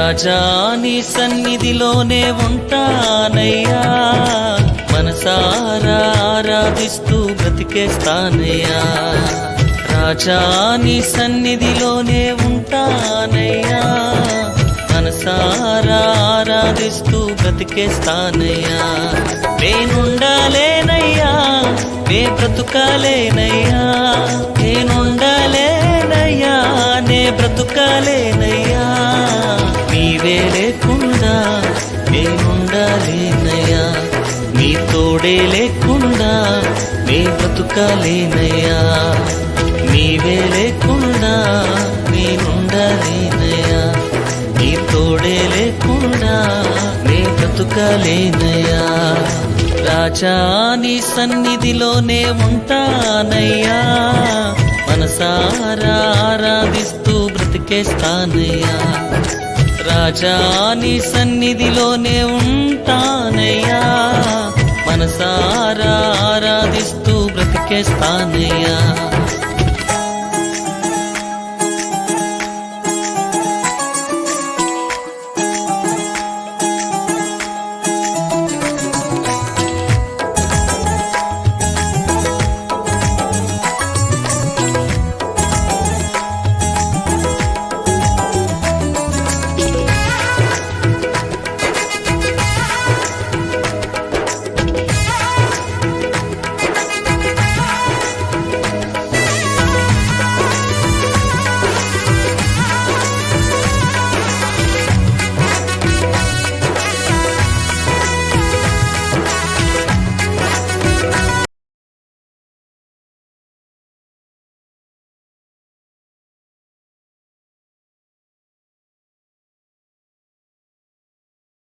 రాజా నీ సన్నిధిలోనే ఉంటానయ్యా, మనసారా ఆరాధిస్తూ బ్రతికేస్తానయ్యా. రాజా నీ సన్నిధిలోనే ఉంటానయ్యా, మనసారా ఆరాధిస్తూ బ్రతికేస్తానయ్యా. నేనుండాలేనయ్యా, నే బ్రతుకాలేనయ్యా, నేనుండాలేనయ్యా, నే బ్రతుకాలేనయ్యా. నీవే లేకుండా నేనుండాలేనయ్యా, నీ తోడే లేకుండా నే బ్రతుకాలేనయ్యా. నీవే లేకుండా నేనుండాలేనయ్యా, నీ తోడే లేకుండా నే బ్రతుకాలేనయ్యా. రాజా నీ సన్నిధిలోనే ఉంటానయ్యా, మనసారా ఆరాధిస్తూ బ్రతికేస్తానయ్యా. రాజా నీ సన్నిధిలోనే ఉంటానయ్యా, మనసారా ఆరాధిస్తూ బ్రతికేస్తానయ్యా.